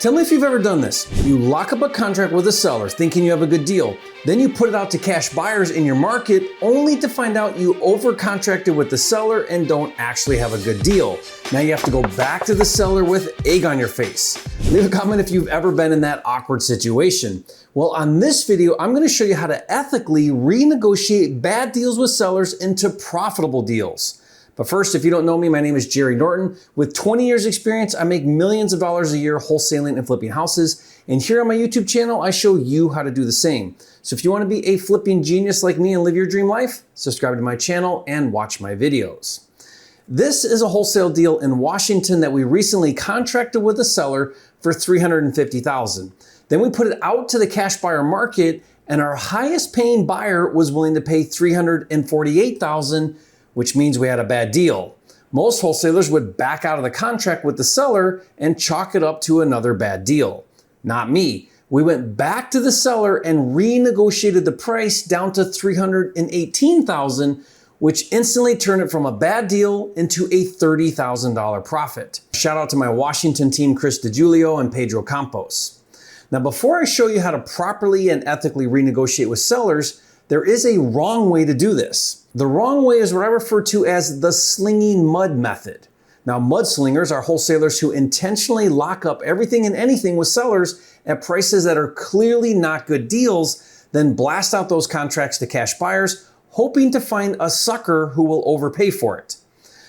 Tell me if you've ever done this. You lock up a contract with a seller thinking you have a good deal. Then you put it out to cash buyers in your market only to find out you over-contracted with the seller and don't actually have a good deal. Now you have to go back to the seller with egg on your face. Leave a comment if you've ever been in that awkward situation. Well, on this video, I'm going to show you how to ethically renegotiate bad deals with sellers into profitable deals. But first, if you don't know me, my name is Jerry Norton. With 20 years experience, I make millions of dollars a year wholesaling and flipping houses. And here on my YouTube channel, I show you how to do the same. So if you want to be a flipping genius like me and live your dream life, subscribe to my channel and watch my videos. This is a wholesale deal in Washington that we recently contracted with a seller for $350,000. Then we put it out to the cash buyer market, and our highest paying buyer was willing to pay $348,000, which means we had a bad deal. Most wholesalers would back out of the contract with the seller and chalk it up to another bad deal. Not me. We went back to the seller and renegotiated the price down to $318,000, which instantly turned it from a bad deal into a $30,000 profit. Shout out to my Washington team, Chris DiGiulio and Pedro Campos. Now, before I show you how to properly and ethically renegotiate with sellers, there is a wrong way to do this. The wrong way is what I refer to as the slinging mud method. Now, mudslingers are wholesalers who intentionally lock up everything and anything with sellers at prices that are clearly not good deals, then blast out those contracts to cash buyers, hoping to find a sucker who will overpay for it.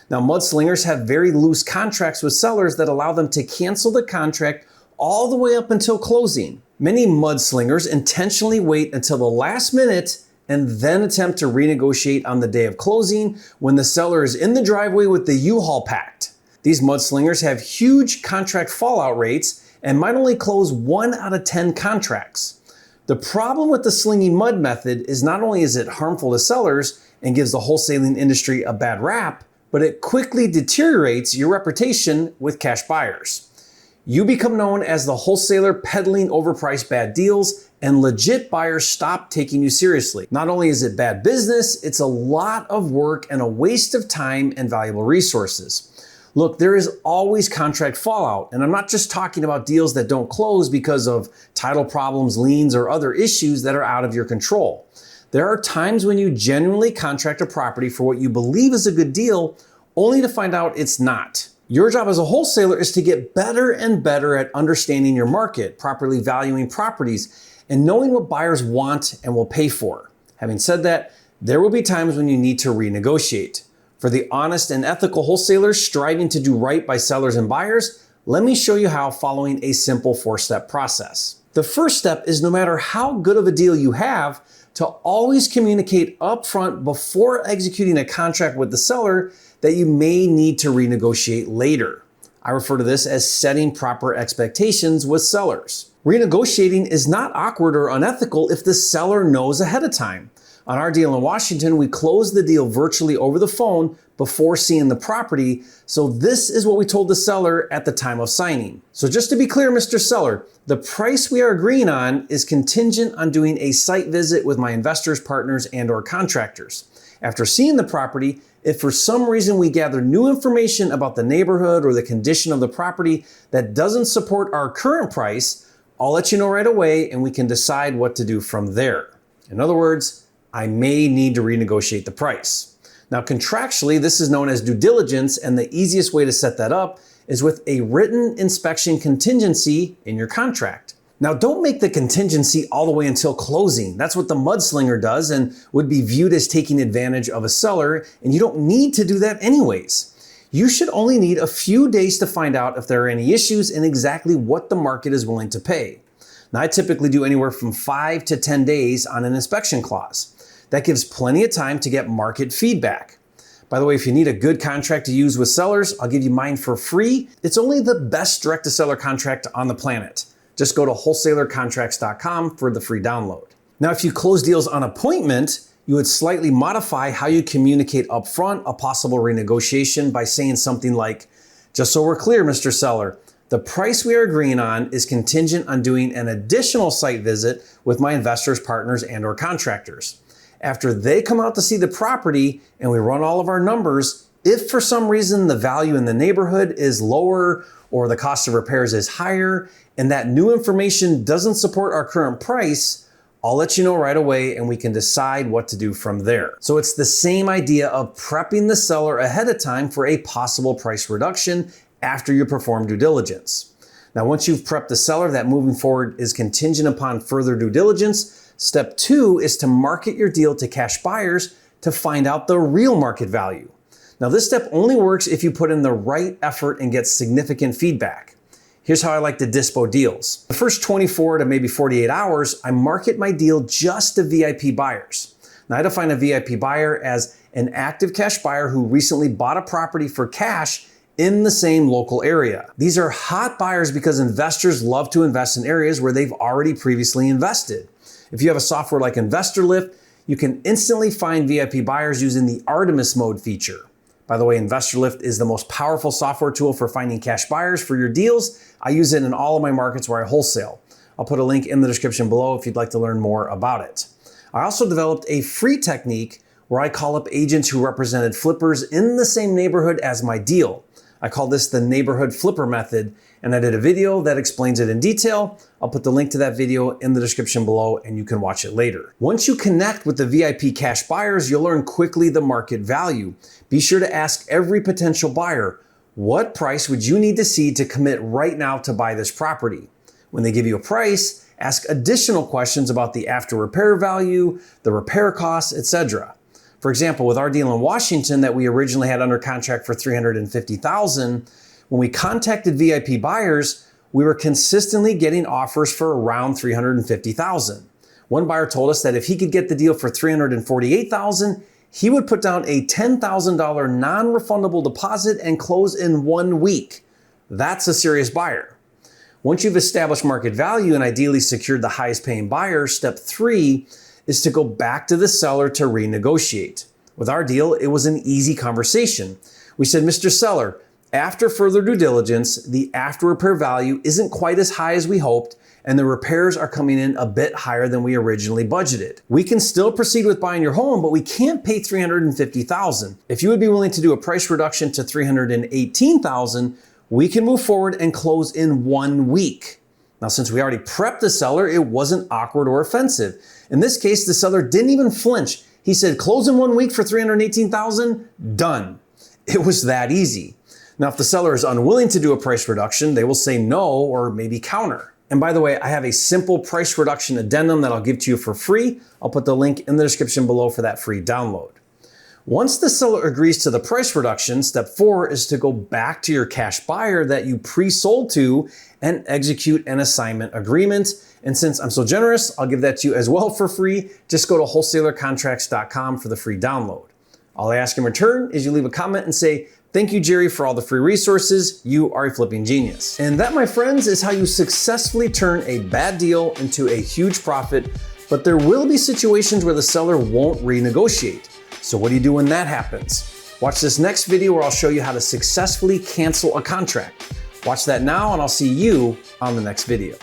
Now, mudslingers have very loose contracts with sellers that allow them to cancel the contract all the way up until closing. Many mudslingers intentionally wait until the last minute and then attempt to renegotiate on the day of closing when the seller is in the driveway with the U-Haul packed. These mudslingers have huge contract fallout rates and might only close 1 out of 10 contracts. The problem with the slinging mud method is not only is it harmful to sellers and gives the wholesaling industry a bad rap, but it quickly deteriorates your reputation with cash buyers. You become known as the wholesaler peddling overpriced bad deals, and legit buyers stop taking you seriously. Not only is it bad business, it's a lot of work and a waste of time and valuable resources. Look, there is always contract fallout, and I'm not just talking about deals that don't close because of title problems, liens, or other issues that are out of your control. There are times when you genuinely contract a property for what you believe is a good deal, only to find out it's not. Your job as a wholesaler is to get better and better at understanding your market, properly valuing properties, and knowing what buyers want and will pay for. Having said that, there will be times when you need to renegotiate. For the honest and ethical wholesalers striving to do right by sellers and buyers, let me show you how following a simple 4-step process. The first step is no matter how good of a deal you have, to always communicate upfront before executing a contract with the seller that you may need to renegotiate later. I refer to this as setting proper expectations with sellers. Renegotiating is not awkward or unethical if the seller knows ahead of time. On our deal in Washington, we closed the deal virtually over the phone before seeing the property, so this is what we told the seller at the time of signing. So just to be clear, Mr. Seller, the price we are agreeing on is contingent on doing a site visit with my investors, partners, and/or contractors. After seeing the property, if for some reason we gather new information about the neighborhood or the condition of the property that doesn't support our current price, I'll let you know right away and we can decide what to do from there. In other words, I may need to renegotiate the price. Now, contractually, this is known as due diligence, and the easiest way to set that up is with a written inspection contingency in your contract. Now, don't make the contingency all the way until closing. That's what the mudslinger does and would be viewed as taking advantage of a seller, and you don't need to do that anyways. You should only need a few days to find out if there are any issues and exactly what the market is willing to pay. Now, I typically do anywhere from 5 to 10 days on an inspection clause. That gives plenty of time to get market feedback. By the way, if you need a good contract to use with sellers, I'll give you mine for free. It's only the best direct-to-seller contract on the planet. Just go to wholesalercontracts.com for the free download. Now, if you close deals on appointment, you would slightly modify how you communicate upfront a possible renegotiation by saying something like, just so we're clear, Mr. Seller, the price we are agreeing on is contingent on doing an additional site visit with my investors, partners, and/or contractors. After they come out to see the property and we run all of our numbers, if for some reason the value in the neighborhood is lower or the cost of repairs is higher and that new information doesn't support our current price, I'll let you know right away and we can decide what to do from there. So it's the same idea of prepping the seller ahead of time for a possible price reduction after you perform due diligence. Now, once you've prepped the seller, that moving forward is contingent upon further due diligence. Step 2 is to market your deal to cash buyers to find out the real market value. Now, this step only works if you put in the right effort and get significant feedback. Here's how I like to dispo deals. The first 24 to maybe 48 hours, I market my deal just to VIP buyers. Now, I define a VIP buyer as an active cash buyer who recently bought a property for cash in the same local area. These are hot buyers because investors love to invest in areas where they've already previously invested. If you have a software like InvestorLift, you can instantly find VIP buyers using the Artemis mode feature. By the way, InvestorLift is the most powerful software tool for finding cash buyers for your deals. I use it in all of my markets where I wholesale. I'll put a link in the description below if you'd like to learn more about it. I also developed a free technique where I call up agents who represented flippers in the same neighborhood as my deal. I call this the neighborhood flipper method, and I did a video that explains it in detail. I'll put the link to that video in the description below and you can watch it later. Once you connect with the VIP cash buyers, you'll learn quickly the market value. Be sure to ask every potential buyer, what price would you need to see to commit right now to buy this property? When they give you a price, ask additional questions about the after repair value, the repair costs, etc. For example, with our deal in Washington that we originally had under contract for $350,000, when we contacted VIP buyers, we were consistently getting offers for around $350,000. One buyer told us that if he could get the deal for $348,000, he would put down a $10,000 non-refundable deposit and close in 1 week. That's a serious buyer. Once you've established market value and ideally secured the highest paying buyer, step 3 is to go back to the seller to renegotiate. With our deal, it was an easy conversation. We said, Mr. Seller, after further due diligence, the after repair value isn't quite as high as we hoped, and the repairs are coming in a bit higher than we originally budgeted. We can still proceed with buying your home, but we can't pay $350,000. If you would be willing to do a price reduction to $318,000, we can move forward and close in 1 week. Now, since we already prepped the seller, it wasn't awkward or offensive. In this case, the seller didn't even flinch. He said, close in 1 week for $318,000, done. It was that easy. Now, if the seller is unwilling to do a price reduction, they will say no or maybe counter. And by the way, I have a simple price reduction addendum that I'll give to you for free. I'll put the link in the description below for that free download. Once the seller agrees to the price reduction, step 4 is to go back to your cash buyer that you pre-sold to and execute an assignment agreement. And since I'm so generous, I'll give that to you as well for free. Just go to wholesalercontracts.com for the free download. All I ask in return is you leave a comment and say, thank you, Jerry, for all the free resources. You are a flipping genius. And that, my friends, is how you successfully turn a bad deal into a huge profit. But there will be situations where the seller won't renegotiate. So what do you do when that happens? Watch this next video where I'll show you how to successfully cancel a contract. Watch that now, and I'll see you on the next video.